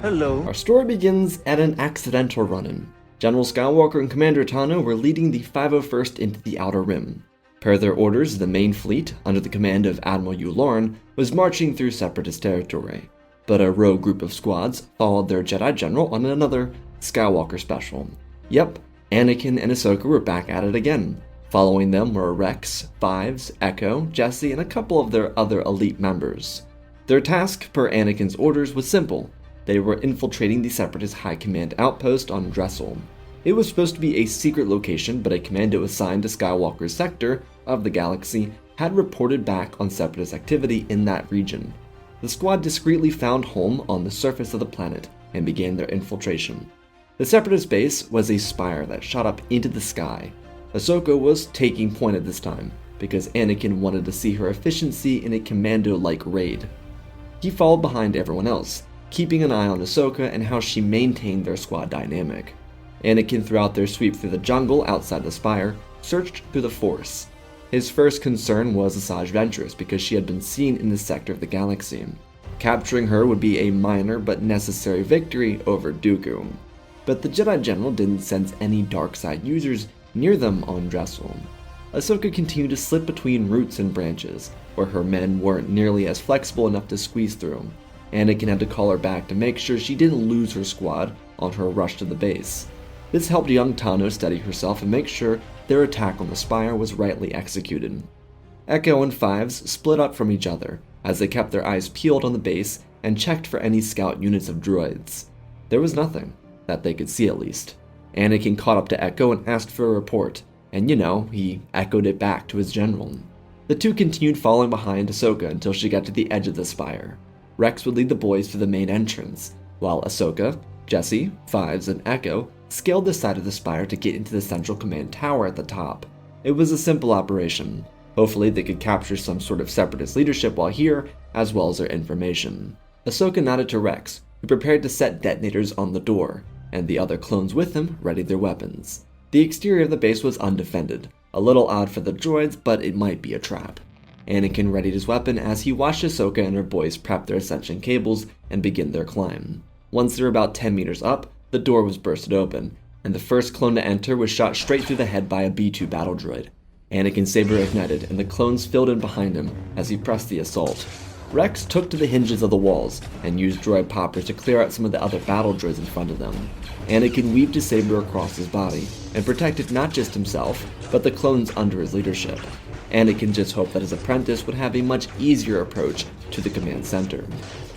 Hello. Our story begins at an accidental run-in. General Skywalker and Commander Tano were leading the 501st into the Outer Rim. Per their orders, the main fleet, under the command of Admiral Hugh Lauren, was marching through Separatist territory. But a rogue group of squads followed their Jedi General on another Skywalker special. Yep, Anakin and Ahsoka were back at it again. Following them were Rex, Fives, Echo, Jesse, and a couple of their other elite members. Their task, per Anakin's orders, was simple. They were infiltrating the Separatist High Command outpost on Drestle. It was supposed to be a secret location, but a commando assigned to Skywalker's sector of the galaxy had reported back on Separatist activity in that region. The squad discreetly found home on the surface of the planet and began their infiltration. The Separatist base was a spire that shot up into the sky. Ahsoka was taking point at this time, because Anakin wanted to see her efficiency in a commando-like raid. He followed behind everyone else, keeping an eye on Ahsoka and how she maintained their squad dynamic. Anakin, throughout their sweep through the jungle outside the spire, searched through the Force. His first concern was Asajj Ventress because she had been seen in this sector of the galaxy. Capturing her would be a minor but necessary victory over Dooku. But the Jedi General didn't sense any dark side users near them on Drestle. Ahsoka continued to slip between roots and branches, where her men weren't nearly as flexible enough to squeeze through. Anakin had to call her back to make sure she didn't lose her squad on her rush to the base. This helped young Tano steady herself and make sure their attack on the spire was rightly executed. Echo and Fives split up from each other as they kept their eyes peeled on the base and checked for any scout units of droids. There was nothing, that they could see at least. Anakin caught up to Echo and asked for a report, and he echoed it back to his general. The two continued following behind Ahsoka until she got to the edge of the spire. Rex would lead the boys to the main entrance, while Ahsoka, Jesse, Fives, and Echo scaled the side of the spire to get into the central command tower at the top. It was a simple operation. Hopefully they could capture some sort of Separatist leadership while here, as well as their information. Ahsoka nodded to Rex, who prepared to set detonators on the door, and the other clones with him readied their weapons. The exterior of the base was undefended, a little odd for the droids, but it might be a trap. Anakin readied his weapon as he watched Ahsoka and her boys prep their ascension cables and begin their climb. Once they were about 10 meters up, the door was bursted open, and the first clone to enter was shot straight through the head by a B-2 battle droid. Anakin's saber ignited, and the clones filled in behind him as he pressed the assault. Rex took to the hinges of the walls and used droid poppers to clear out some of the other battle droids in front of them. Anakin weaved his saber across his body and protected not just himself, but the clones under his leadership. Anakin just hoped that his apprentice would have a much easier approach to the command center.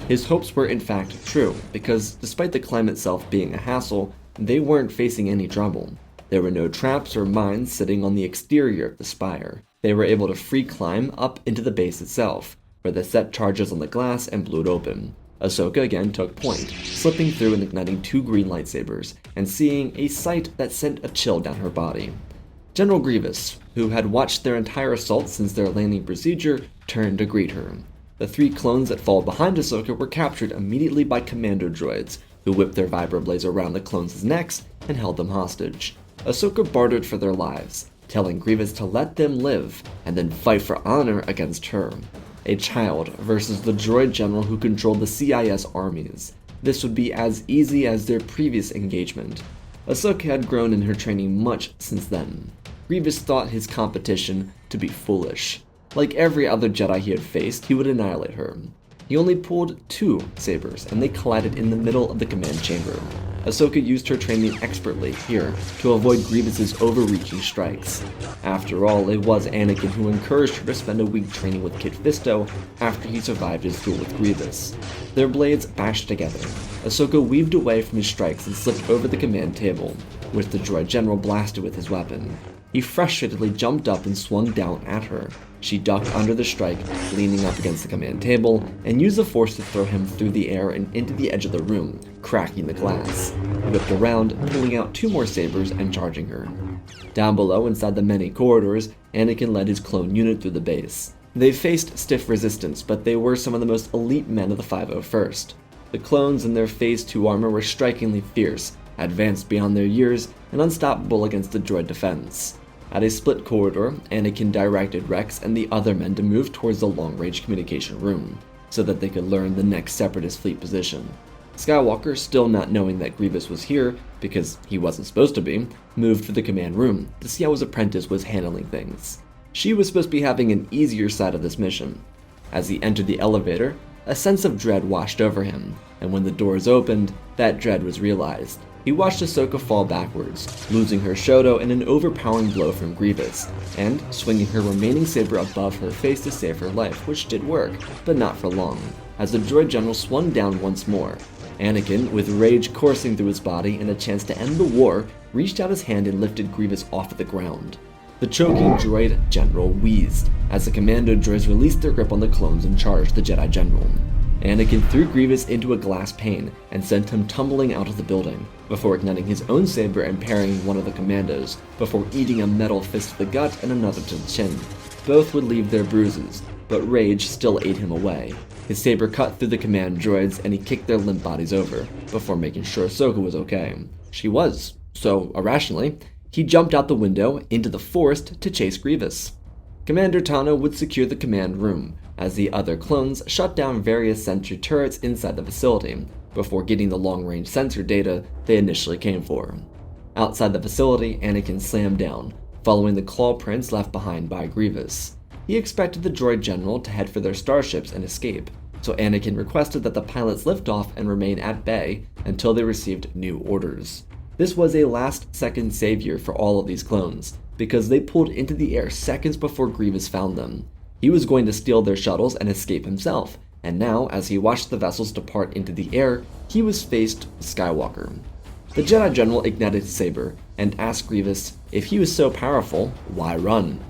His hopes were in fact true, because despite the climb itself being a hassle, they weren't facing any trouble. There were no traps or mines sitting on the exterior of the spire. They were able to free climb up into the base itself, where they set charges on the glass and blew it open. Ahsoka again took point, slipping through and igniting 2 green lightsabers, and seeing a sight that sent a chill down her body. General Grievous, who had watched their entire assault since their landing procedure, turned to greet her. The 3 clones that followed behind Ahsoka were captured immediately by commando droids, who whipped their vibroblades around the clones' necks and held them hostage. Ahsoka bartered for their lives, telling Grievous to let them live and then fight for honor against her. A child versus the droid general who controlled the CIS armies. This would be as easy as their previous engagement. Ahsoka had grown in her training much since then. Grievous thought his competition to be foolish. Like every other Jedi he had faced, he would annihilate her. He only pulled 2 sabers, and they collided in the middle of the command chamber. Ahsoka used her training expertly here to avoid Grievous's overreaching strikes. After all, it was Anakin who encouraged her to spend a week training with Kit Fisto after he survived his duel with Grievous. Their blades bashed together. Ahsoka weaved away from his strikes and slipped over the command table, which the droid general blasted with his weapon. He frustratedly jumped up and swung down at her. She ducked under the strike, leaning up against the command table, and used the force to throw him through the air and into the edge of the room, cracking the glass. He whipped around, pulling out 2 more sabers and charging her. Down below, inside the many corridors, Anakin led his clone unit through the base. They faced stiff resistance, but they were some of the most elite men of the 501st. The clones in their Phase 2 armor were strikingly fierce, advanced beyond their years, and unstoppable against the droid defense. At a split corridor, Anakin directed Rex and the other men to move towards the long-range communication room, so that they could learn the next Separatist fleet position. Skywalker, still not knowing that Grievous was here, because he wasn't supposed to be, moved to the command room to see how his apprentice was handling things. She was supposed to be having an easier side of this mission. As he entered the elevator, a sense of dread washed over him, and when the doors opened, that dread was realized. He watched Ahsoka fall backwards, losing her Shoto in an overpowering blow from Grievous, and swinging her remaining saber above her face to save her life, which did work, but not for long, as the droid general swung down once more. Anakin, with rage coursing through his body and a chance to end the war, reached out his hand and lifted Grievous off the ground. The choking droid general wheezed, as the commando droids released their grip on the clones and charged the Jedi general. Anakin threw Grievous into a glass pane and sent him tumbling out of the building, before igniting his own saber and parrying one of the commandos, before eating a metal fist to the gut and another to the chin. Both would leave their bruises, but rage still ate him away. His saber cut through the command droids and he kicked their limp bodies over, before making sure Ahsoka was okay. She was, so irrationally, he jumped out the window into the forest to chase Grievous. Commander Tano would secure the command room, as the other clones shut down various sentry turrets inside the facility, before getting the long-range sensor data they initially came for. Outside the facility, Anakin slammed down, following the claw prints left behind by Grievous. He expected the droid general to head for their starships and escape, so Anakin requested that the pilots lift off and remain at bay until they received new orders. This was a last-second savior for all of these clones, because they pulled into the air seconds before Grievous found them. He was going to steal their shuttles and escape himself, and now, as he watched the vessels depart into the air, he was faced with Skywalker. The Jedi General ignited his saber, and asked Grievous, if he was so powerful, why run?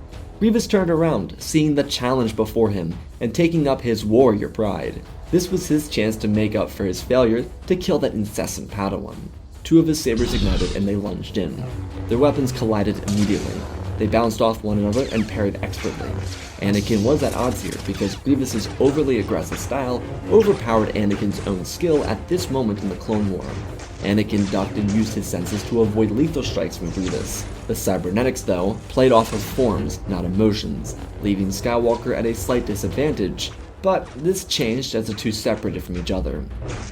Grievous turned around, seeing the challenge before him, and taking up his warrior pride. This was his chance to make up for his failure to kill that incessant Padawan. Two of his sabers ignited and they lunged in. Their weapons collided immediately. They bounced off one another and parried expertly. Anakin was at odds here because Grievous's overly aggressive style overpowered Anakin's own skill at this moment in the Clone War. Anakin ducked and used his senses to avoid lethal strikes from Grievous. The cybernetics, though, played off of forms, not emotions, leaving Skywalker at a slight disadvantage, but this changed as the two separated from each other.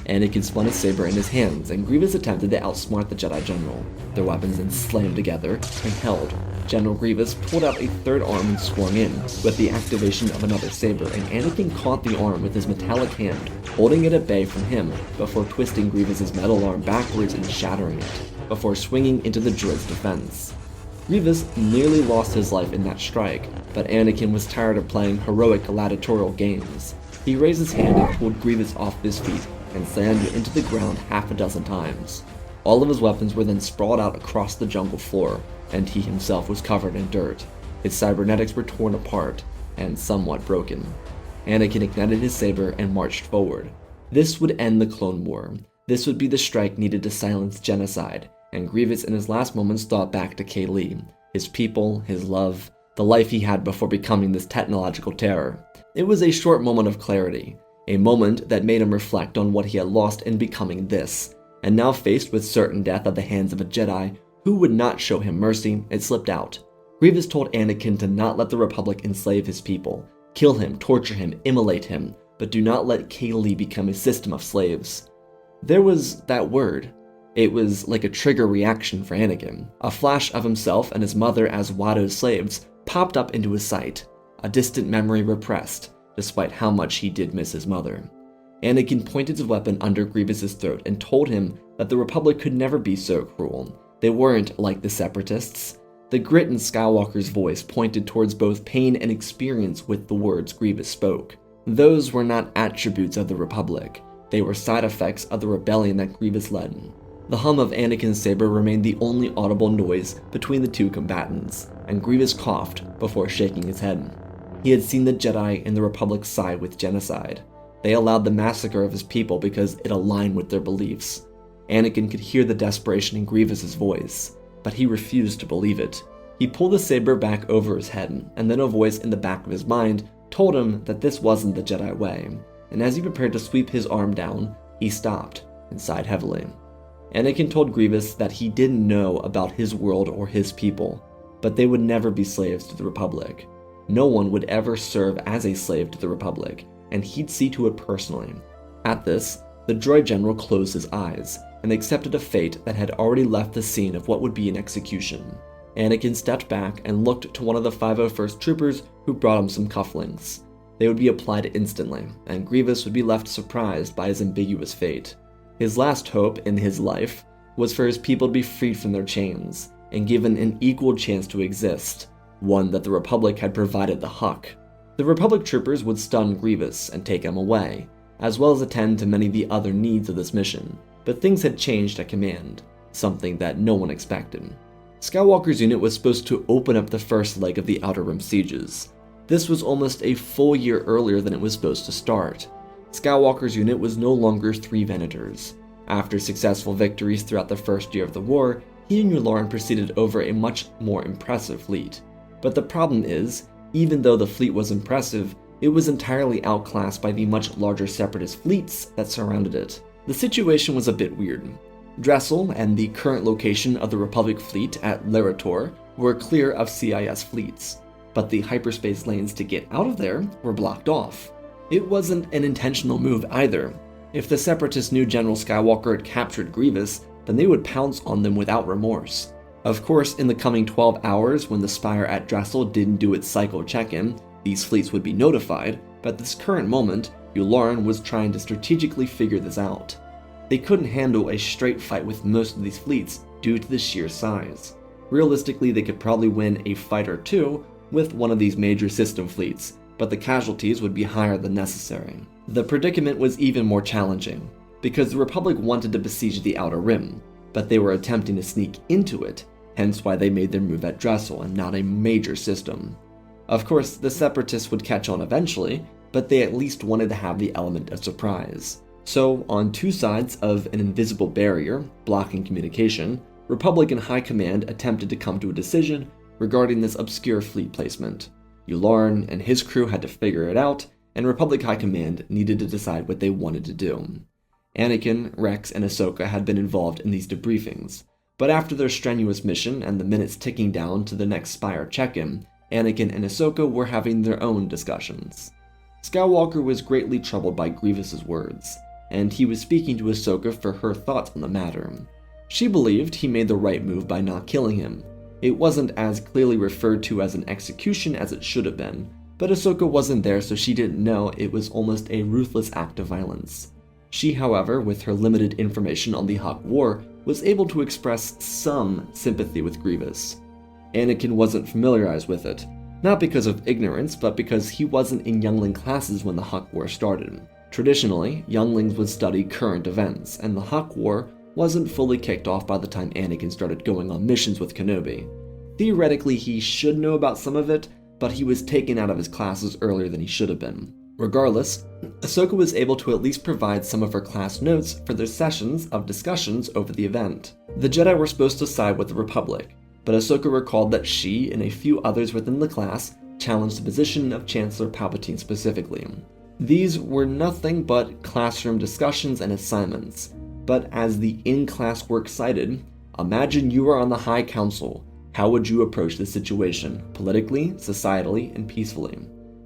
Anakin spun his saber in his hands, and Grievous attempted to outsmart the Jedi General. Their weapons then slammed together and held. General Grievous pulled out a third arm and swung in, with the activation of another saber, and Anakin caught the arm with his metallic hand, holding it at bay from him, before twisting Grievous's metal arm backwards and shattering it, before swinging into the droid's defense. Grievous nearly lost his life in that strike, but Anakin was tired of playing heroic gladiatorial games. He raised his hand and pulled Grievous off his feet and slammed him into the ground half a dozen times. All of his weapons were then sprawled out across the jungle floor, and he himself was covered in dirt. His cybernetics were torn apart and somewhat broken. Anakin ignited his saber and marched forward. This would end the Clone War. This would be the strike needed to silence genocide, and Grievous in his last moments thought back to Kaylee, his people, his love, the life he had before becoming this technological terror. It was a short moment of clarity, a moment that made him reflect on what he had lost in becoming this, and now faced with certain death at the hands of a Jedi who would not show him mercy, it slipped out. Grievous told Anakin to not let the Republic enslave his people, kill him, torture him, immolate him, but do not let Kaylee become a system of slaves. There was that word. It was like a trigger reaction for Anakin. A flash of himself and his mother as Watto's slaves popped up into his sight, a distant memory repressed, despite how much he did miss his mother. Anakin pointed his weapon under Grievous's throat and told him that the Republic could never be so cruel. They weren't like the Separatists. The grit in Skywalker's voice pointed towards both pain and experience with the words Grievous spoke. Those were not attributes of the Republic. They were side effects of the rebellion that Grievous led. The hum of Anakin's saber remained the only audible noise between the two combatants, and Grievous coughed before shaking his head. He had seen the Jedi and the Republic side with genocide. They allowed the massacre of his people because it aligned with their beliefs. Anakin could hear the desperation in Grievous's voice, but he refused to believe it. He pulled the saber back over his head, and then a voice in the back of his mind told him that this wasn't the Jedi way, and as he prepared to sweep his arm down, he stopped and sighed heavily. Anakin told Grievous that he didn't know about his world or his people, but they would never be slaves to the Republic. No one would ever serve as a slave to the Republic, and he'd see to it personally. At this, the droid general closed his eyes and accepted a fate that had already left the scene of what would be an execution. Anakin stepped back and looked to one of the 501st troopers who brought him some cufflinks. They would be applied instantly, and Grievous would be left surprised by his ambiguous fate. His last hope in his life was for his people to be freed from their chains and given an equal chance to exist, one that the Republic had provided the Huck. The Republic troopers would stun Grievous and take him away, as well as attend to many of the other needs of this mission, but things had changed at command, something that no one expected. Skywalker's unit was supposed to open up the first leg of the Outer Rim sieges. This was almost a full year earlier than it was supposed to start. Skywalker's unit was no longer 3 Venators. After successful victories throughout the first year of the war, he and Yularen proceeded over a much more impressive fleet. But the problem is, even though the fleet was impressive, it was entirely outclassed by the much larger Separatist fleets that surrounded it. The situation was a bit weird. Drestle and the current location of the Republic fleet at Lerator were clear of CIS fleets, but the hyperspace lanes to get out of there were blocked off. It wasn't an intentional move either. If the Separatists knew General Skywalker had captured Grievous, then they would pounce on them without remorse. Of course, in the coming 12 hours when the spire at Drestle didn't do its cycle check-in, these fleets would be notified, but at this current moment, Yularen was trying to strategically figure this out. They couldn't handle a straight fight with most of these fleets due to the sheer size. Realistically, they could probably win a fight or two with one of these major system fleets, but the casualties would be higher than necessary. The predicament was even more challenging, because the Republic wanted to besiege the Outer Rim, but they were attempting to sneak into it, hence why they made their move at Drestle and not a major system. Of course, the Separatists would catch on eventually, but they at least wanted to have the element of surprise. So, on 2 sides of an invisible barrier, blocking communication, Republic and High Command attempted to come to a decision regarding this obscure fleet placement. Yularen and his crew had to figure it out, and Republic High Command needed to decide what they wanted to do. Anakin, Rex, and Ahsoka had been involved in these debriefings, but after their strenuous mission and the minutes ticking down to the next spire check-in, Anakin and Ahsoka were having their own discussions. Skywalker was greatly troubled by Grievous's words, and he was speaking to Ahsoka for her thoughts on the matter. She believed he made the right move by not killing him. It wasn't as clearly referred to as an execution as it should have been, but Ahsoka wasn't there, so she didn't know it was almost a ruthless act of violence. She, however, with her limited information on the Huck War, was able to express some sympathy with Grievous. Anakin wasn't familiarized with it, not because of ignorance, but because he wasn't in youngling classes when the Huck War started. Traditionally, younglings would study current events, and the Huck War wasn't fully kicked off by the time Anakin started going on missions with Kenobi. Theoretically, he should know about some of it, but he was taken out of his classes earlier than he should have been. Regardless, Ahsoka was able to at least provide some of her class notes for their sessions of discussions over the event. The Jedi were supposed to side with the Republic, but Ahsoka recalled that she and a few others within the class challenged the position of Chancellor Palpatine specifically. These were nothing but classroom discussions and assignments, but as the in-class work cited, imagine you are on the High Council. How would you approach this situation, politically, societally, and peacefully?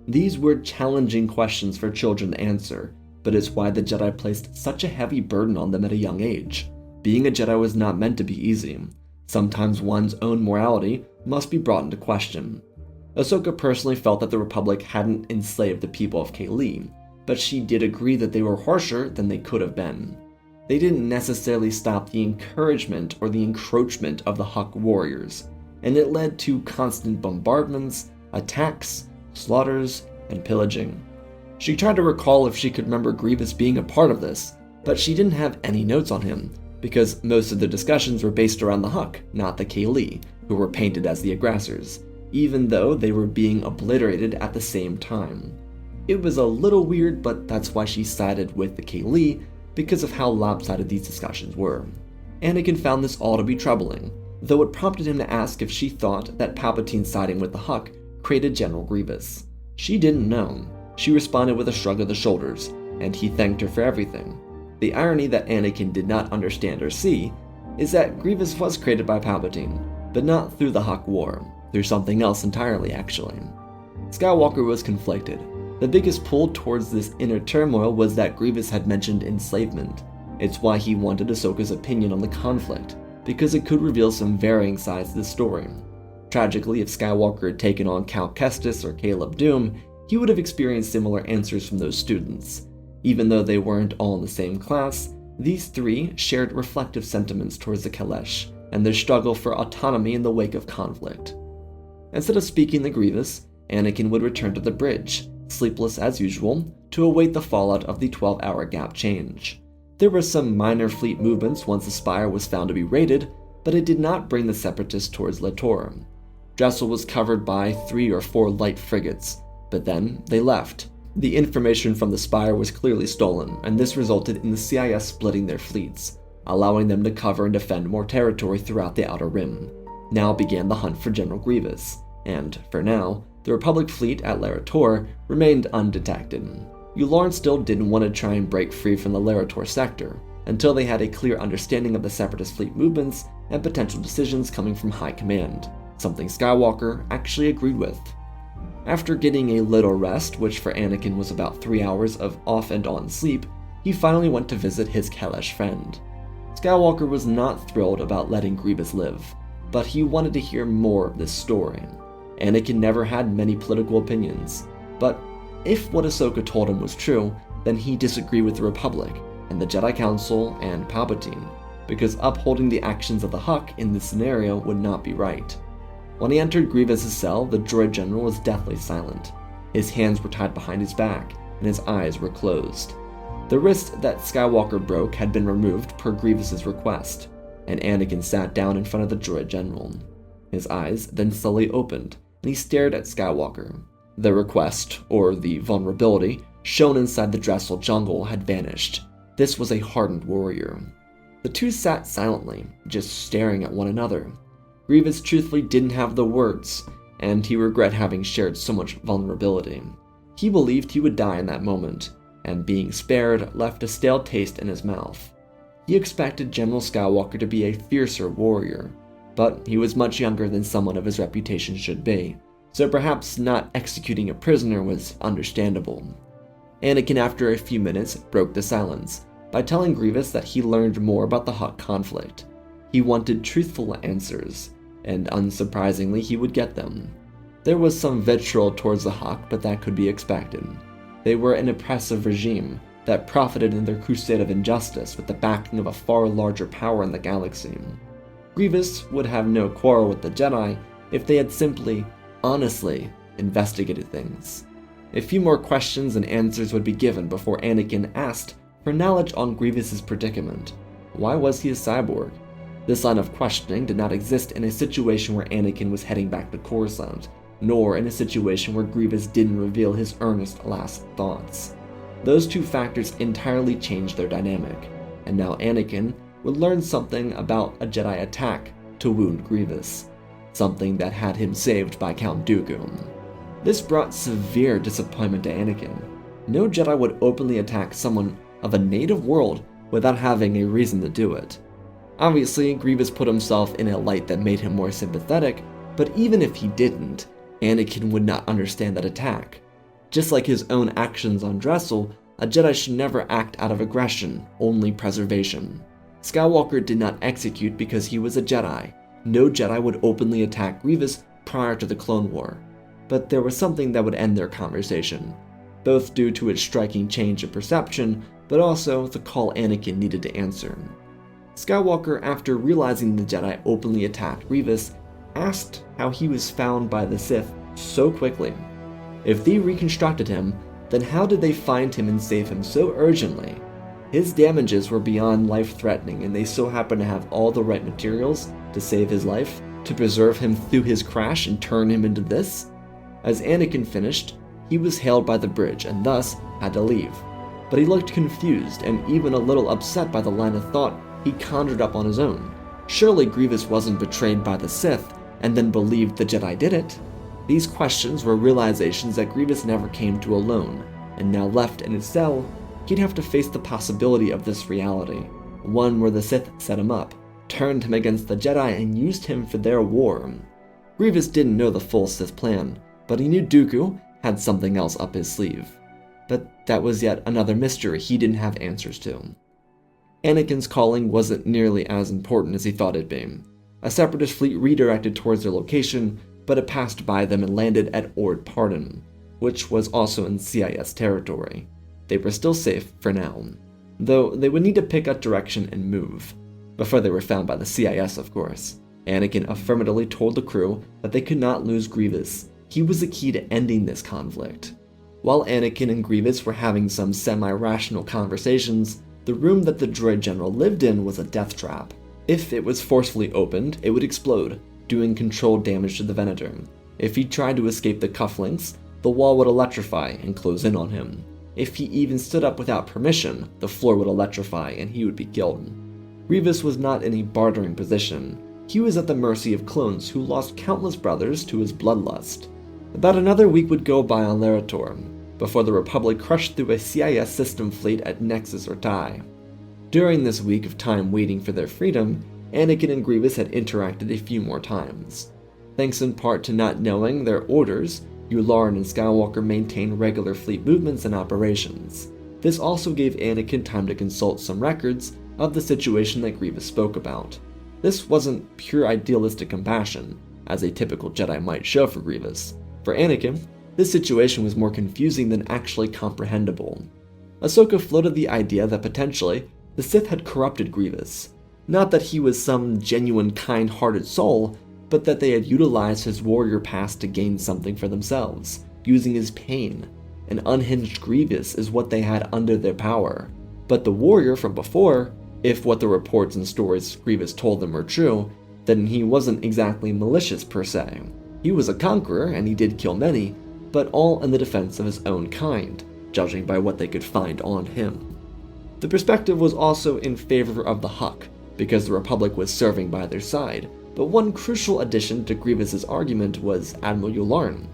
These were challenging questions for children to answer, but it's why the Jedi placed such a heavy burden on them at a young age. Being a Jedi was not meant to be easy. Sometimes one's own morality must be brought into question. Ahsoka personally felt that the Republic hadn't enslaved the people of Kaylee, but she did agree that they were harsher than they could have been. They didn't necessarily stop the encouragement or the encroachment of the Huck warriors, and it led to constant bombardments, attacks, slaughters, and pillaging. She tried to recall if she could remember Grievous being a part of this, but she didn't have any notes on him, because most of the discussions were based around the Huck, not the Kaylee, who were painted as the aggressors, even though they were being obliterated at the same time. It was a little weird, but that's why she sided with the Kaylee, because of how lopsided these discussions were. Anakin found this all to be troubling, though it prompted him to ask if she thought that Palpatine siding with the Huck created General Grievous. She didn't know. She responded with a shrug of the shoulders, and he thanked her for everything. The irony that Anakin did not understand or see is that Grievous was created by Palpatine, but not through the Huck War, through something else entirely actually. Skywalker was conflicted. The biggest pull towards this inner turmoil was that Grievous had mentioned enslavement. It's why he wanted Ahsoka's opinion on the conflict, because it could reveal some varying sides to the story. Tragically, if Skywalker had taken on Cal Kestis or Caleb Doom, he would have experienced similar answers from those students. Even though they weren't all in the same class, these three shared reflective sentiments towards the Kalesh and their struggle for autonomy in the wake of conflict. Instead of speaking to Grievous, Anakin would return to the bridge, sleepless as usual, to await the fallout of the 12-hour gap change. There were some minor fleet movements once the spire was found to be raided, but it did not bring the Separatists towards Lator. Drestle was covered by 3 or 4 light frigates, but then they left. The information from the spire was clearly stolen, and this resulted in the CIS splitting their fleets, allowing them to cover and defend more territory throughout the Outer Rim. Now began the hunt for General Grievous, and, for now, the Republic fleet at Larator remained undetected. Yularen still didn't want to try and break free from the Larator sector, until they had a clear understanding of the Separatist fleet movements and potential decisions coming from High Command, something Skywalker actually agreed with. After getting a little rest, which for Anakin was about 3 hours of off and on sleep, he finally went to visit his Kalesh friend. Skywalker was not thrilled about letting Grievous live, but he wanted to hear more of this story. Anakin never had many political opinions, but if what Ahsoka told him was true, then he disagreed with the Republic, and the Jedi Council, and Palpatine, because upholding the actions of the Huck in this scenario would not be right. When he entered Grievous' cell, the droid general was deathly silent. His hands were tied behind his back, and his eyes were closed. The wrist that Skywalker broke had been removed per Grievous' request, and Anakin sat down in front of the droid general. His eyes then slowly opened, and he stared at Skywalker. The request, or the vulnerability, shown inside the Drestle jungle had vanished. This was a hardened warrior. The two sat silently, just staring at one another. Grievous truthfully didn't have the words, and he regret having shared so much vulnerability. He believed he would die in that moment, and being spared left a stale taste in his mouth. He expected General Skywalker to be a fiercer warrior, but he was much younger than someone of his reputation should be, so perhaps not executing a prisoner was understandable. Anakin, after a few minutes, broke the silence by telling Grievous that he learned more about the Hutt conflict. He wanted truthful answers, and unsurprisingly, he would get them. There was some vitriol towards the Hutt, but that could be expected. They were an oppressive regime that profited in their crusade of injustice with the backing of a far larger power in the galaxy. Grievous would have no quarrel with the Jedi if they had simply, honestly, investigated things. A few more questions and answers would be given before Anakin asked for knowledge on Grievous' predicament. Why was he a cyborg? This line of questioning did not exist in a situation where Anakin was heading back to Coruscant, nor in a situation where Grievous didn't reveal his earnest last thoughts. Those two factors entirely changed their dynamic, and now Anakin would learn something about a Jedi attack to wound Grievous, something that had him saved by Count Dooku. This brought severe disappointment to Anakin. No Jedi would openly attack someone of a native world without having a reason to do it. Obviously, Grievous put himself in a light that made him more sympathetic, but even if he didn't, Anakin would not understand that attack. Just like his own actions on Drestle, a Jedi should never act out of aggression, only preservation. Skywalker did not execute because he was a Jedi. No Jedi would openly attack Grievous prior to the Clone War. But there was something that would end their conversation, both due to its striking change in perception, but also the call Anakin needed to answer. Skywalker, after realizing the Jedi openly attacked Grievous, asked how he was found by the Sith so quickly. If they reconstructed him, then how did they find him and save him so urgently? His damages were beyond life-threatening, and they so happened to have all the right materials to save his life, to preserve him through his crash and turn him into this? As Anakin finished, he was hailed by the bridge and thus had to leave. But he looked confused and even a little upset by the line of thought he conjured up on his own. Surely Grievous wasn't betrayed by the Sith and then believed the Jedi did it. These questions were realizations that Grievous never came to alone, and now left in his cell, he'd have to face the possibility of this reality, one where the Sith set him up, turned him against the Jedi, and used him for their war. Grievous didn't know the full Sith plan, but he knew Dooku had something else up his sleeve. But that was yet another mystery he didn't have answers to. Anakin's calling wasn't nearly as important as he thought it'd be. A Separatist fleet redirected towards their location, but it passed by them and landed at Ord Pardon, which was also in CIS territory. They were still safe for now, though they would need to pick a direction and move, before they were found by the CIS, of course. Anakin affirmatively told the crew that they could not lose Grievous. He was the key to ending this conflict. While Anakin and Grievous were having some semi-rational conversations, the room that the droid general lived in was a death trap. If it was forcefully opened, it would explode, doing controlled damage to the Venator. If he tried to escape the cufflinks, the wall would electrify and close in on him. If he even stood up without permission, the floor would electrify and he would be killed. Grievous was not in a bartering position. He was at the mercy of clones who lost countless brothers to his bloodlust. About another week would go by on Lerator, before the Republic crushed through a CIS system fleet at Nexus or Die. During this week of time waiting for their freedom, Anakin and Grievous had interacted a few more times. Thanks in part to not knowing their orders, Yularen and Skywalker maintained regular fleet movements and operations. This also gave Anakin time to consult some records of the situation that Grievous spoke about. This wasn't pure idealistic compassion, as a typical Jedi might show for Grievous. For Anakin, this situation was more confusing than actually comprehensible. Ahsoka floated the idea that potentially the Sith had corrupted Grievous. Not that he was some genuine kind-hearted soul, but that they had utilized his warrior past to gain something for themselves, using his pain. An unhinged Grievous is what they had under their power. But the warrior from before, if what the reports and stories Grievous told them were true, then he wasn't exactly malicious per se. He was a conqueror and he did kill many, but all in the defense of his own kind, judging by what they could find on him. The perspective was also in favor of the Huck, because the Republic was serving by their side, but one crucial addition to Grievous's argument was Admiral Yularen.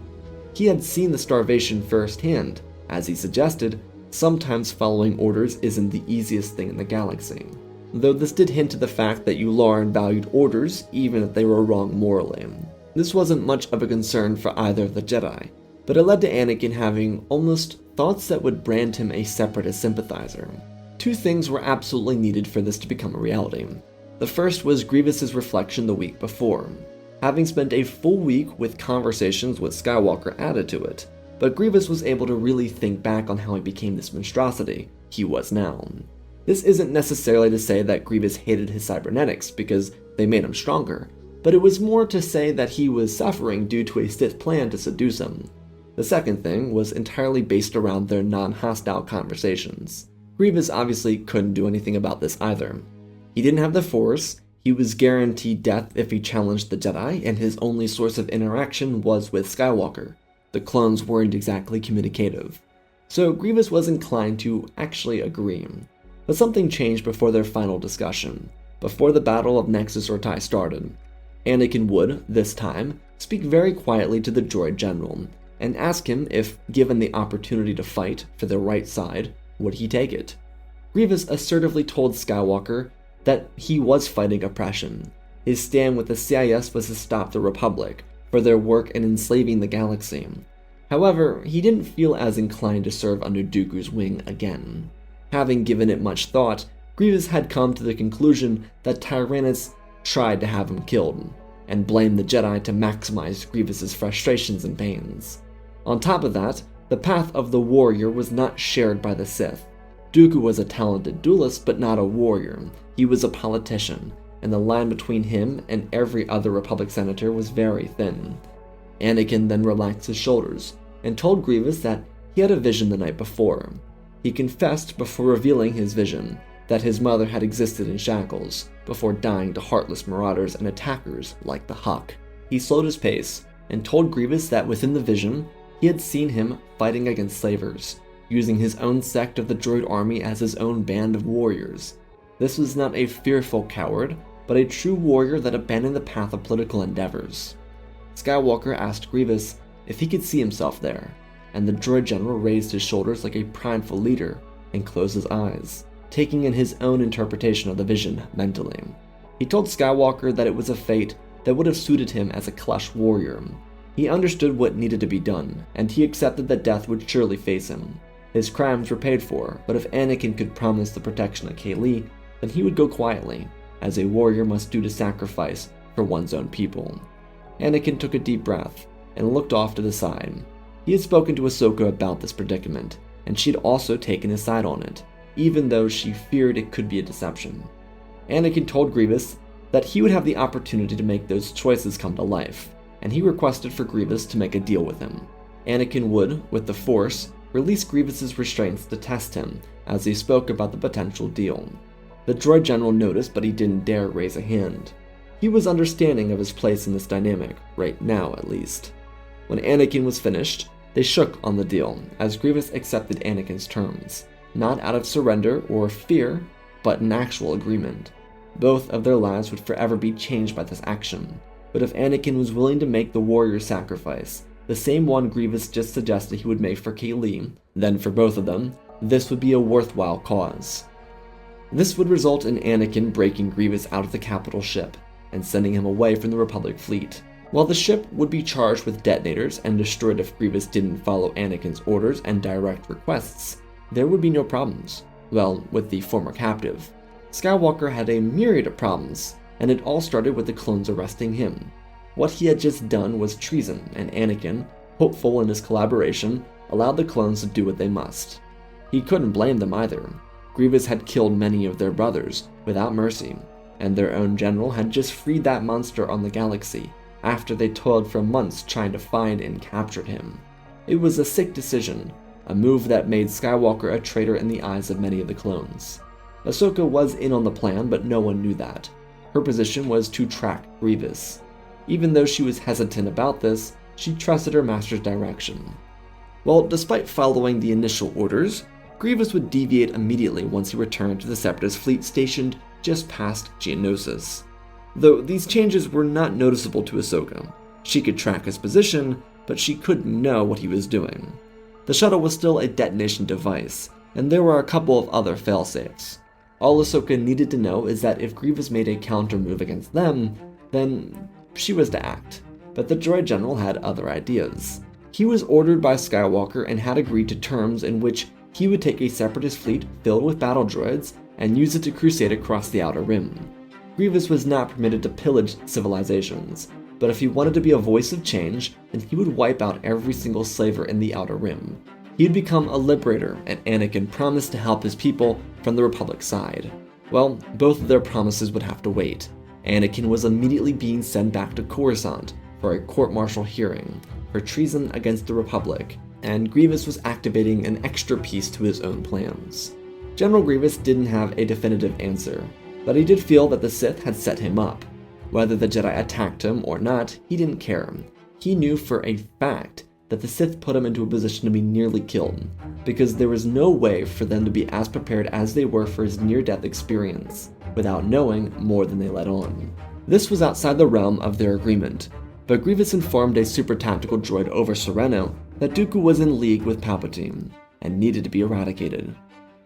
He had seen the starvation firsthand. As he suggested, sometimes following orders isn't the easiest thing in the galaxy, though this did hint to the fact that Yularen valued orders even if they were wrong morally. This wasn't much of a concern for either of the Jedi, but it led to Anakin having almost thoughts that would brand him a Separatist sympathizer. Two things were absolutely needed for this to become a reality. The first was Grievous's reflection the week before. Having spent a full week with conversations with Skywalker added to it, but Grievous was able to really think back on how he became this monstrosity he was now. This isn't necessarily to say that Grievous hated his cybernetics because they made him stronger, but it was more to say that he was suffering due to a Sith plan to seduce him. The second thing was entirely based around their non-hostile conversations. Grievous obviously couldn't do anything about this either. He didn't have the Force, he was guaranteed death if he challenged the Jedi, and his only source of interaction was with Skywalker. The clones weren't exactly communicative. So Grievous was inclined to actually agree. But something changed before their final discussion, before the Battle of Nexus or Die started. Anakin would, this time, speak very quietly to the droid general, and ask him if, given the opportunity to fight for the right side, would he take it. Grievous assertively told Skywalker that he was fighting oppression. His stand with the CIS was to stop the Republic for their work in enslaving the galaxy. However, he didn't feel as inclined to serve under Dooku's wing again. Having given it much thought, Grievous had come to the conclusion that Tyrannus tried to have him killed, and blamed the Jedi to maximize Grievous's frustrations and pains. On top of that, the path of the warrior was not shared by the Sith. Dooku was a talented duelist, but not a warrior. He was a politician, and the line between him and every other Republic senator was very thin. Anakin then relaxed his shoulders, and told Grievous that he had a vision the night before. He confessed before revealing his vision that his mother had existed in shackles, before dying to heartless marauders and attackers like the Huck. He slowed his pace, and told Grievous that within the vision, he had seen him fighting against slavers, using his own sect of the droid army as his own band of warriors. This was not a fearful coward, but a true warrior that abandoned the path of political endeavors. Skywalker asked Grievous if he could see himself there, and the droid general raised his shoulders like a prideful leader and closed his eyes, taking in his own interpretation of the vision mentally. He told Skywalker that it was a fate that would have suited him as a Kalash warrior. He understood what needed to be done, and he accepted that death would surely face him. His crimes were paid for, but if Anakin could promise the protection of Kaylee, then he would go quietly, as a warrior must do to sacrifice for one's own people. Anakin took a deep breath and looked off to the side. He had spoken to Ahsoka about this predicament, and she had also taken his side on it, even though she feared it could be a deception. Anakin told Grievous that he would have the opportunity to make those choices come to life, and he requested for Grievous to make a deal with him. Anakin would, with the Force, release Grievous's restraints to test him as he spoke about the potential deal. The droid general noticed, but he didn't dare raise a hand. He was understanding of his place in this dynamic, right now at least. When Anakin was finished, they shook on the deal, as Grievous accepted Anakin's terms, not out of surrender or fear, but an actual agreement. Both of their lives would forever be changed by this action, but if Anakin was willing to make the warrior sacrifice, the same one Grievous just suggested he would make for Kaylee, then for both of them, this would be a worthwhile cause. This would result in Anakin breaking Grievous out of the capital ship and sending him away from the Republic fleet. While the ship would be charged with detonators and destroyed if Grievous didn't follow Anakin's orders and direct requests, there would be no problems. Well, with the former captive. Skywalker had a myriad of problems, and it all started with the clones arresting him. What he had just done was treason, and Anakin, hopeful in his collaboration, allowed the clones to do what they must. He couldn't blame them either. Grievous had killed many of their brothers, without mercy, and their own general had just freed that monster on the galaxy, after they toiled for months trying to find and capture him. It was a sick decision, a move that made Skywalker a traitor in the eyes of many of the clones. Ahsoka was in on the plan, but no one knew that. Her position was to track Grievous. Even though she was hesitant about this, she trusted her master's direction. Well, despite following the initial orders, Grievous would deviate immediately once he returned to the Separatist fleet stationed just past Geonosis. Though these changes were not noticeable to Ahsoka. She could track his position, but she couldn't know what he was doing. The shuttle was still a detonation device, and there were a couple of other failsafes. All Ahsoka needed to know is that if Grievous made a counter move against them, then she was to act. But the droid general had other ideas. He was ordered by Skywalker and had agreed to terms in which he would take a Separatist fleet filled with battle droids and use it to crusade across the Outer Rim. Grievous was not permitted to pillage civilizations, but if he wanted to be a voice of change, then he would wipe out every single slaver in the Outer Rim. He'd become a liberator, and Anakin promised to help his people from the Republic side. Well, both of their promises would have to wait. Anakin was immediately being sent back to Coruscant for a court-martial hearing for treason against the Republic, and Grievous was activating an extra piece to his own plans. General Grievous didn't have a definitive answer, but he did feel that the Sith had set him up. Whether the Jedi attacked him or not, he didn't care. He knew for a fact that the Sith put him into a position to be nearly killed, because there was no way for them to be as prepared as they were for his near-death experience, without knowing more than they let on. This was outside the realm of their agreement, but Grievous informed a super tactical droid over Sereno that Dooku was in league with Palpatine, and needed to be eradicated.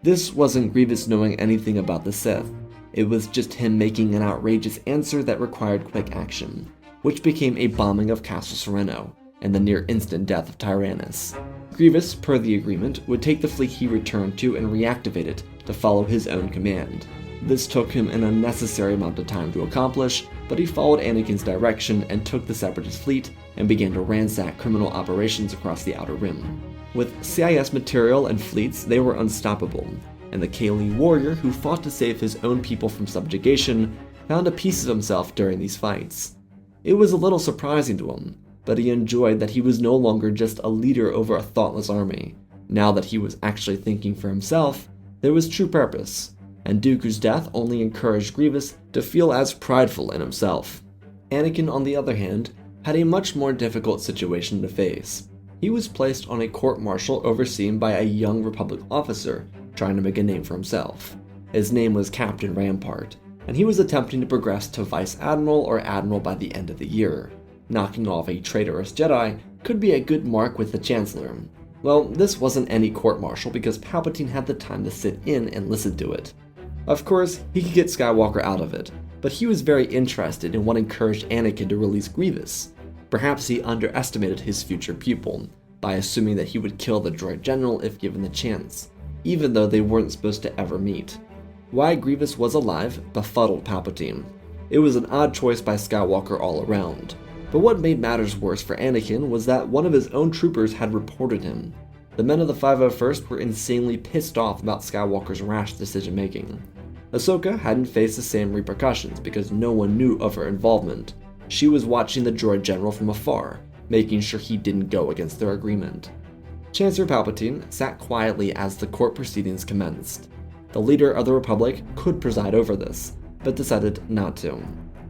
This wasn't Grievous knowing anything about the Sith, it was just him making an outrageous answer that required quick action, which became a bombing of Castle Sereno, and the near-instant death of Tyrannus. Grievous, per the agreement, would take the fleet he returned to and reactivate it to follow his own command. This took him an unnecessary amount of time to accomplish, but he followed Anakin's direction and took the Separatist fleet and began to ransack criminal operations across the Outer Rim. With CIS material and fleets, they were unstoppable, and the Kaylee warrior who fought to save his own people from subjugation found a piece of himself during these fights. It was a little surprising to him, but he enjoyed that he was no longer just a leader over a thoughtless army. Now that he was actually thinking for himself, there was true purpose, and Dooku's death only encouraged Grievous to feel as prideful in himself. Anakin, on the other hand, had a much more difficult situation to face. He was placed on a court-martial overseen by a young Republic officer trying to make a name for himself. His name was Captain Rampart, and he was attempting to progress to Vice Admiral or Admiral by the end of the year. Knocking off a traitorous Jedi could be a good mark with the Chancellor. Well, this wasn't any court-martial because Palpatine had the time to sit in and listen to it. Of course, he could get Skywalker out of it, but he was very interested in what encouraged Anakin to release Grievous. Perhaps he underestimated his future pupil, by assuming that he would kill the droid general if given the chance, even though they weren't supposed to ever meet. Why Grievous was alive befuddled Palpatine. It was an odd choice by Skywalker all around, but what made matters worse for Anakin was that one of his own troopers had reported him. The men of the 501st were insanely pissed off about Skywalker's rash decision-making. Ahsoka hadn't faced the same repercussions because no one knew of her involvement. She was watching the droid general from afar, making sure he didn't go against their agreement. Chancellor Palpatine sat quietly as the court proceedings commenced. The leader of the Republic could preside over this, but decided not to.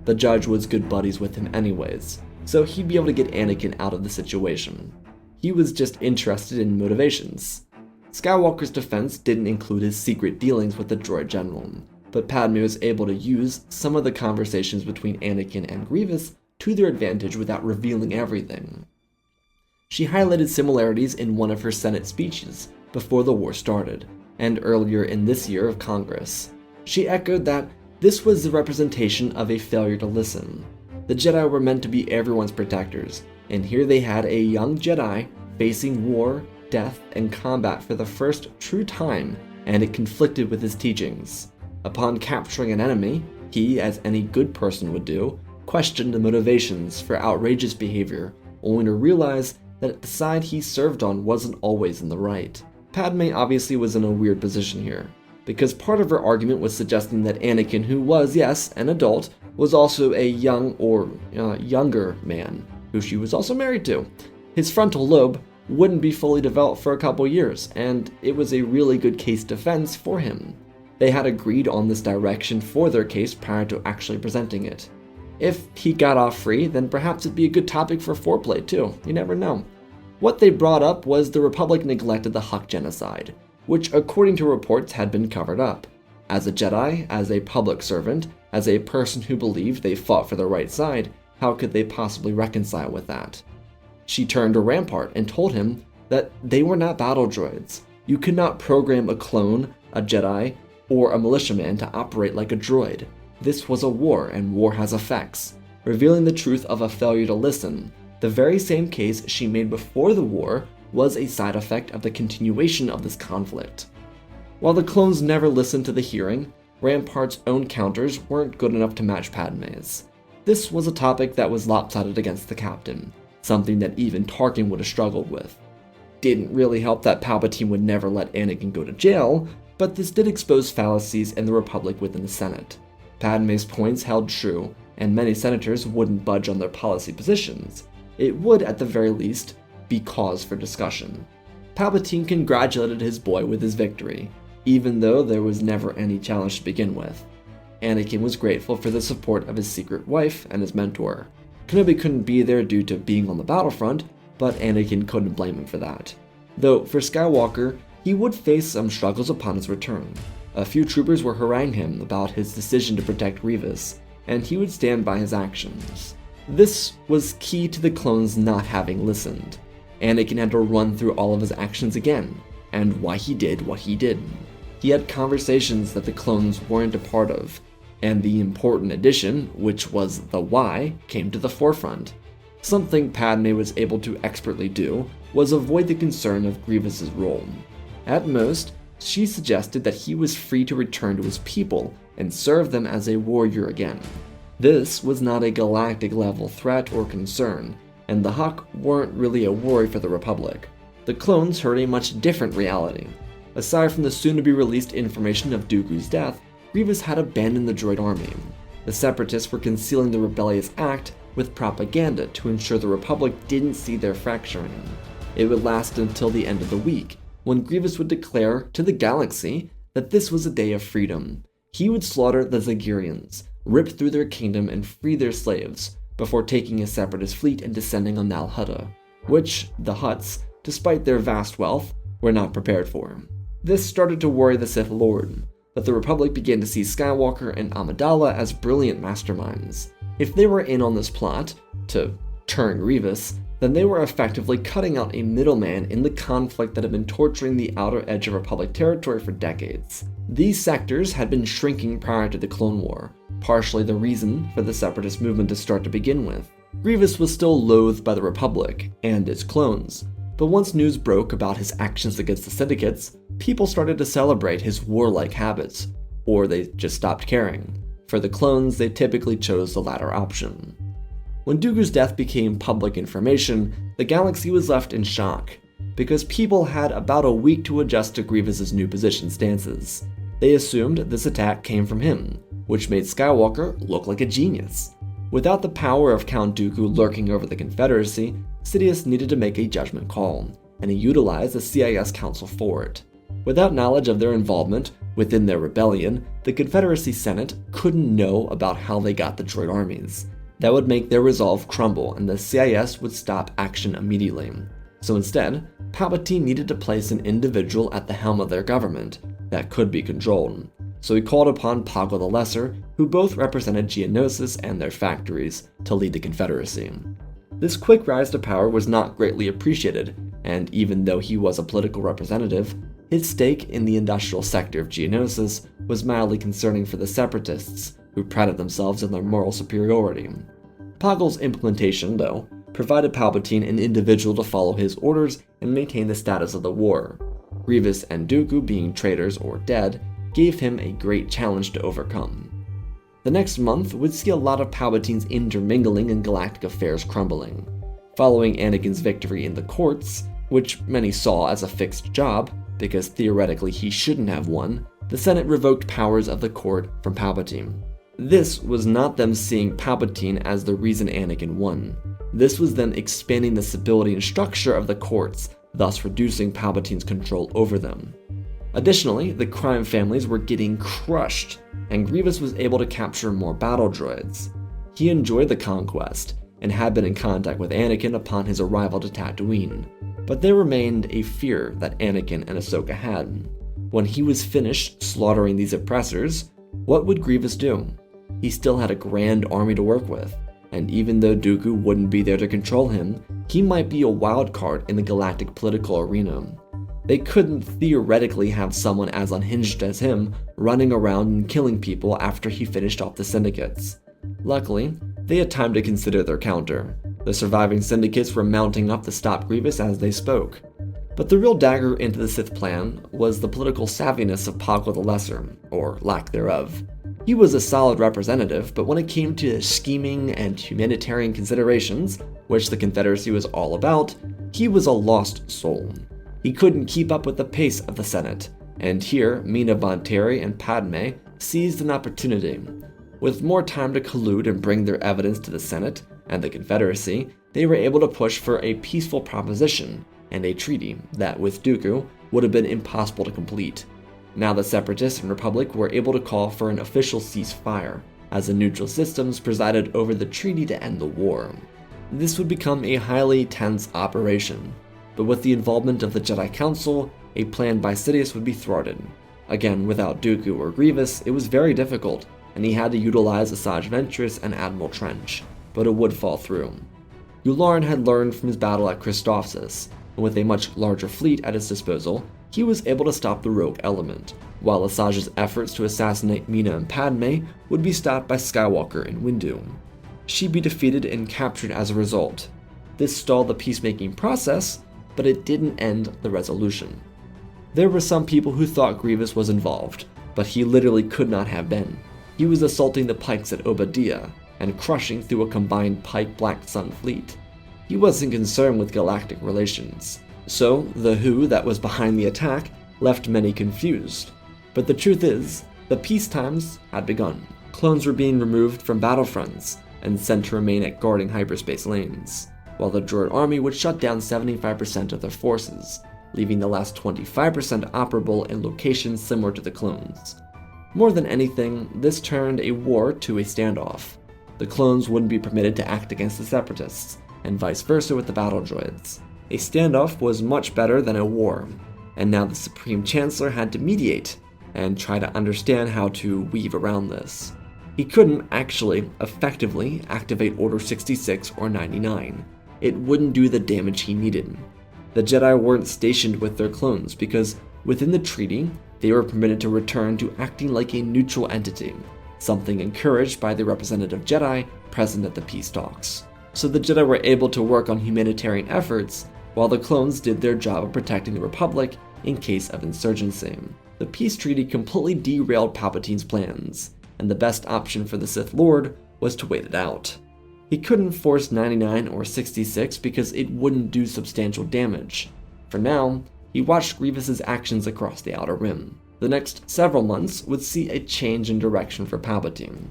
The judge was good buddies with him anyways, so he'd be able to get Anakin out of the situation. He was just interested in motivations. Skywalker's defense didn't include his secret dealings with the droid general, but Padme was able to use some of the conversations between Anakin and Grievous to their advantage without revealing everything. She highlighted similarities in one of her Senate speeches before the war started, and earlier in this year of Congress. She echoed that this was the representation of a failure to listen. The Jedi were meant to be everyone's protectors, and here they had a young Jedi facing war, death, and combat for the first true time, and it conflicted with his teachings. Upon capturing an enemy, he, as any good person would do, questioned the motivations for outrageous behavior, only to realize that the side he served on wasn't always in the right. Padme obviously was in a weird position here, because part of her argument was suggesting that Anakin, who was, yes, an adult, was also a young or younger man, who she was also married to. His frontal lobe wouldn't be fully developed for a couple years, and it was a really good case defense for him. They had agreed on this direction for their case prior to actually presenting it. If he got off free, then perhaps it'd be a good topic for foreplay too, you never know. What they brought up was the Republic neglected the Huck genocide, which according to reports had been covered up. As a Jedi, as a public servant, as a person who believed they fought for the right side, how could they possibly reconcile with that? She turned to Rampart and told him that they were not battle droids. You could not program a clone, a Jedi, or a militiaman to operate like a droid. This was a war, and war has effects, revealing the truth of a failure to listen. The very same case she made before the war was a side effect of the continuation of this conflict. While the clones never listened to the hearing, Rampart's own counters weren't good enough to match Padme's. This was a topic that was lopsided against the captain, something that even Tarkin would have struggled with. Didn't really help that Palpatine would never let Anakin go to jail, but this did expose fallacies in the Republic within the Senate. Padme's points held true, and many senators wouldn't budge on their policy positions. It would, at the very least, be cause for discussion. Palpatine congratulated his boy with his victory, even though there was never any challenge to begin with. Anakin was grateful for the support of his secret wife and his mentor. Kenobi couldn't be there due to being on the battlefront, but Anakin couldn't blame him for that. Though for Skywalker, he would face some struggles upon his return. A few troopers were haranguing him about his decision to protect Grievous, and he would stand by his actions. This was key to the clones not having listened. Anakin had to run through all of his actions again, and why he did what he did. He had conversations that the clones weren't a part of, and the important addition, which was the why, came to the forefront. Something Padme was able to expertly do was avoid the concern of Grievous's role. At most, she suggested that he was free to return to his people and serve them as a warrior again. This was not a galactic level threat or concern, and the Huck weren't really a worry for the Republic. The clones heard a much different reality. Aside from the soon-to-be-released information of Dooku's death, Grievous had abandoned the droid army. The Separatists were concealing the rebellious act with propaganda to ensure the Republic didn't see their fracturing. It would last until the end of the week, when Grievous would declare to the galaxy that this was a day of freedom. He would slaughter the Zagirians, rip through their kingdom and free their slaves, before taking a Separatist fleet and descending on Nal Hutta, which the Hutts, despite their vast wealth, were not prepared for. This started to worry the Sith Lord, but the Republic began to see Skywalker and Amidala as brilliant masterminds. If they were in on this plot, to turn Grievous, then they were effectively cutting out a middleman in the conflict that had been torturing the outer edge of Republic territory for decades. These sectors had been shrinking prior to the Clone War, partially the reason for the Separatist movement to start to begin with. Grievous was still loathed by the Republic and its clones, but once news broke about his actions against the syndicates, people started to celebrate his warlike habits, or they just stopped caring. For the clones, they typically chose the latter option. When Dooku's death became public information, the galaxy was left in shock, because people had about a week to adjust to Grievous's new position stances. They assumed this attack came from him, which made Skywalker look like a genius. Without the power of Count Dooku lurking over the Confederacy, Sidious needed to make a judgment call, and he utilized the CIS Council for it. Without knowledge of their involvement within their rebellion, the Confederacy Senate couldn't know about how they got the droid armies. That would make their resolve crumble, and the CIS would stop action immediately. So instead, Palpatine needed to place an individual at the helm of their government that could be controlled. So he called upon Poggle the Lesser, who both represented Geonosis and their factories, to lead the Confederacy. This quick rise to power was not greatly appreciated, and even though he was a political representative, his stake in the industrial sector of Geonosis was mildly concerning for the Separatists, who prided themselves on their moral superiority. Poggle's implementation, though, provided Palpatine an individual to follow his orders and maintain the status of the war. Grievous and Dooku, being traitors or dead, gave him a great challenge to overcome. The next month would see a lot of Palpatine's intermingling and galactic affairs crumbling. Following Anakin's victory in the courts, which many saw as a fixed job, because theoretically he shouldn't have won, the Senate revoked powers of the court from Palpatine. This was not them seeing Palpatine as the reason Anakin won. This was them expanding the stability and structure of the courts, thus reducing Palpatine's control over them. Additionally, the crime families were getting crushed, and Grievous was able to capture more battle droids. He enjoyed the conquest, and had been in contact with Anakin upon his arrival to Tatooine, but there remained a fear that Anakin and Ahsoka had. When he was finished slaughtering these oppressors, what would Grievous do? He still had a grand army to work with, and even though Dooku wouldn't be there to control him, he might be a wild card in the galactic political arena. They couldn't theoretically have someone as unhinged as him running around and killing people after he finished off the syndicates. Luckily, they had time to consider their counter. The surviving syndicates were mounting up to stop Grievous as they spoke. But the real dagger into the Sith plan was the political savviness of Poggle the Lesser, or lack thereof. He was a solid representative, but when it came to scheming and humanitarian considerations, which the Confederacy was all about, he was a lost soul. He couldn't keep up with the pace of the Senate, and here Mina Bonteri and Padme seized an opportunity. With more time to collude and bring their evidence to the Senate and the Confederacy, they were able to push for a peaceful proposition and a treaty that, with Dooku, would have been impossible to complete. Now the Separatists and Republic were able to call for an official ceasefire, as the neutral systems presided over the treaty to end the war. This would become a highly tense operation, but with the involvement of the Jedi Council, a plan by Sidious would be thwarted. Again, without Dooku or Grievous, it was very difficult, and he had to utilize Asajj Ventress and Admiral Trench, but it would fall through. Yularen had learned from his battle at Christophsis, and with a much larger fleet at his disposal, he was able to stop the rogue element, while Asajj's efforts to assassinate Mina and Padme would be stopped by Skywalker and Windu. She'd be defeated and captured as a result. This stalled the peacemaking process, but it didn't end the resolution. There were some people who thought Grievous was involved, but he literally could not have been. He was assaulting the Pikes at Obadiah, and crushing through a combined Pike Black Sun fleet. He wasn't concerned with galactic relations, so the who that was behind the attack left many confused. But the truth is, the peace times had begun. Clones were being removed from battlefronts and sent to remain at guarding hyperspace lanes, while the droid army would shut down 75% of their forces, leaving the last 25% operable in locations similar to the clones. More than anything, this turned a war to a standoff. The clones wouldn't be permitted to act against the Separatists, and vice versa with the battle droids. A standoff was much better than a war, and now the Supreme Chancellor had to mediate and try to understand how to weave around this. He couldn't actually effectively activate Order 66 or 99. It wouldn't do the damage he needed. The Jedi weren't stationed with their clones because within the treaty, they were permitted to return to acting like a neutral entity, something encouraged by the representative Jedi present at the peace talks. so the Jedi were able to work on humanitarian efforts, while the clones did their job of protecting the Republic in case of insurgency. The peace treaty completely derailed Palpatine's plans, and the best option for the Sith Lord was to wait it out. He couldn't force 99 or 66 because it wouldn't do substantial damage. For now, he watched Grievous's actions across the Outer Rim. The next several months would see a change in direction for Palpatine.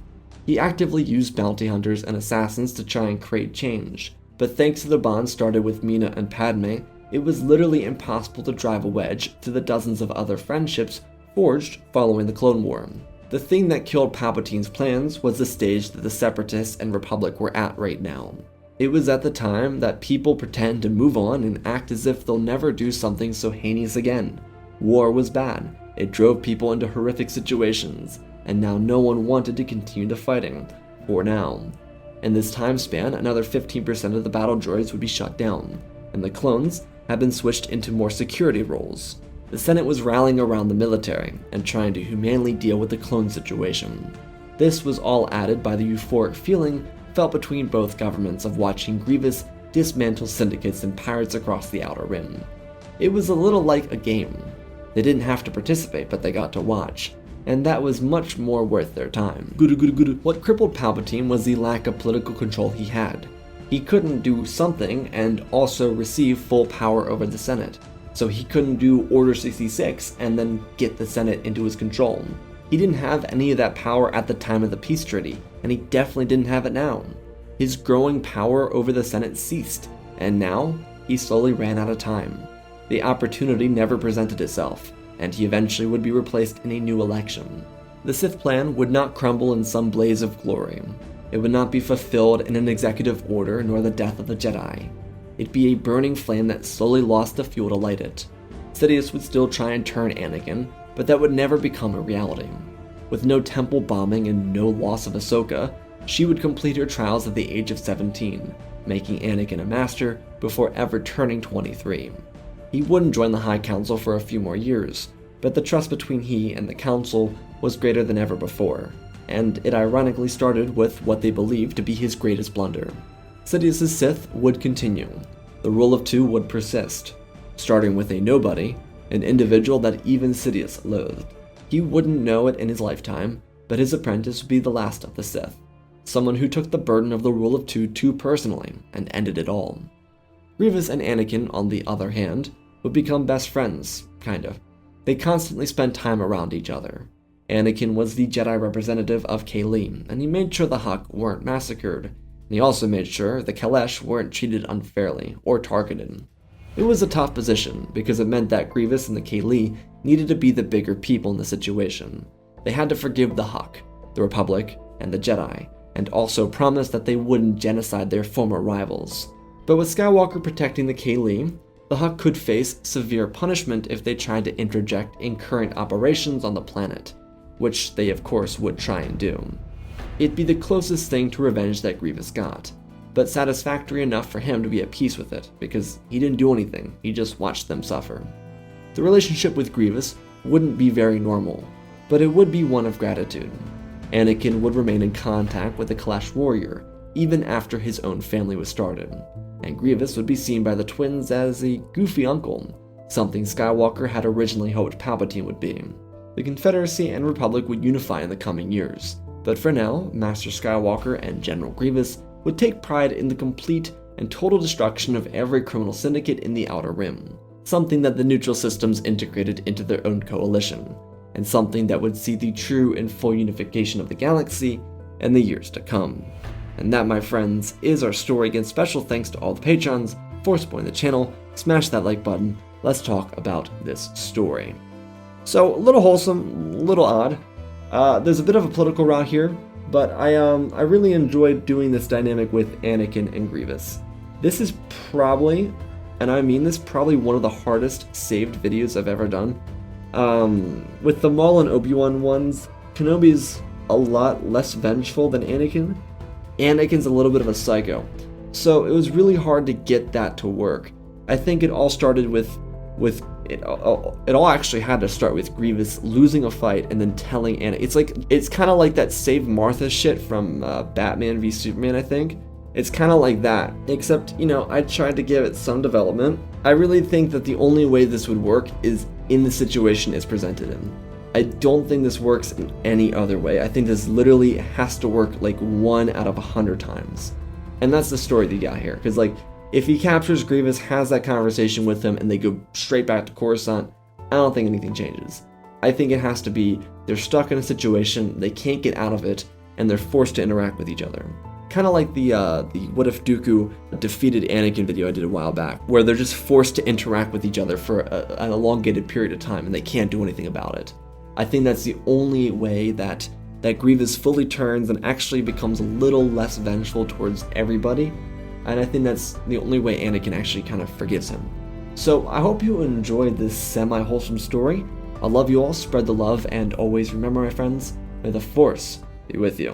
He actively used bounty hunters and assassins to try and create change, but thanks to the bond started with Mina and Padme, it was literally impossible to drive a wedge to the dozens of other friendships forged following the Clone War. The thing that killed Palpatine's plans was the stage that the Separatists and Republic were at right now. It was at the time that people pretend to move on and act as if they'll never do something so heinous again. War was bad, it drove people into horrific situations, and now no one wanted to continue the fighting, for now. In this time span, another 15% of the battle droids would be shut down, and the clones had been switched into more security roles. The Senate was rallying around the military and trying to humanely deal with the clone situation. This was all added by the euphoric feeling felt between both governments of watching Grievous dismantle syndicates and pirates across the Outer Rim. It was a little like a game. They didn't have to participate, but they got to watch, and that was much more worth their time. What crippled Palpatine was the lack of political control he had. He couldn't do something and also receive full power over the Senate. So he couldn't do Order 66 and then get the Senate into his control. He didn't have any of that power at the time of the peace treaty, and he definitely didn't have it now. His growing power over the Senate ceased, and now he slowly ran out of time. The opportunity never presented itself, and he eventually would be replaced in a new election. The Sith plan would not crumble in some blaze of glory. It would not be fulfilled in an executive order nor the death of the Jedi. It'd be a burning flame that slowly lost the fuel to light it. Sidious would still try and turn Anakin, but that would never become a reality. With no temple bombing and no loss of Ahsoka, she would complete her trials at the age of 17, making Anakin a master before ever turning 23. He wouldn't join the High Council for a few more years, but the trust between he and the Council was greater than ever before, and it ironically started with what they believed to be his greatest blunder. Sidious's Sith would continue. The rule of two would persist, starting with a nobody, an individual that even Sidious loathed. He wouldn't know it in his lifetime, but his apprentice would be the last of the Sith, someone who took the burden of the rule of two too personally and ended it all. Grievous and Anakin, on the other hand, would become best friends, kind of. They constantly spent time around each other. Anakin was the Jedi representative of Kaylee, and he made sure the Hux weren't massacred. And he also made sure the Kalesh weren't treated unfairly or targeted. It was a tough position because it meant that Grievous and the Kaylee needed to be the bigger people in the situation. They had to forgive the Hux, the Republic, and the Jedi, and also promise that they wouldn't genocide their former rivals. But with Skywalker protecting the Kaylee, the Hux could face severe punishment if they tried to interject in current operations on the planet, which they of course would try and do. It'd be the closest thing to revenge that Grievous got, but satisfactory enough for him to be at peace with it, because he didn't do anything, he just watched them suffer. The relationship with Grievous wouldn't be very normal, but it would be one of gratitude. Anakin would remain in contact with the Kalesh warrior, even after his own family was started, and Grievous would be seen by the twins as a goofy uncle, something Skywalker had originally hoped Palpatine would be. The Confederacy and Republic would unify in the coming years, but for now, Master Skywalker and General Grievous would take pride in the complete and total destruction of every criminal syndicate in the Outer Rim, something that the neutral systems integrated into their own coalition, and something that would see the true and full unification of the galaxy in the years to come. And that, my friends, is our story. Again, special thanks to all the patrons for supporting the channel. Smash that like button. Let's talk about this story. So, a little wholesome, a little odd. There's a bit of a political route here, but I really enjoyed doing this dynamic with Anakin and Grievous. This is probably, and I mean this, probably one of the hardest saved videos I've ever done. With the Maul and Obi-Wan ones, Kenobi's a lot less vengeful than Anakin. Anakin's a little bit of a psycho, so it was really hard to get that to work. I think it all started with it all actually had to start with Grievous losing a fight and then telling Anakin. It's kind of like that Save Martha shit from Batman v Superman, I think, It's kind of like that, except, you know, I tried to give it some development. I really think that the only way this would work is in the situation it's presented in. I don't think this works in any other way. I think this literally has to work like 1 out of 100 times. And that's the story they got here, because like, if he captures Grievous, has that conversation with him, and they go straight back to Coruscant, I don't think anything changes. I think it has to be, they're stuck in a situation, they can't get out of it, and they're forced to interact with each other. Kind of like the What If Dooku defeated Anakin video I did a while back, where they're just forced to interact with each other for an elongated period of time, and they can't do anything about it. I think that's the only way that Grievous fully turns and actually becomes a little less vengeful towards everybody, and I think that's the only way Anakin actually kind of forgives him. So I hope you enjoyed this semi-wholesome story. I love you all, spread the love, and always remember, my friends, may the Force be with you.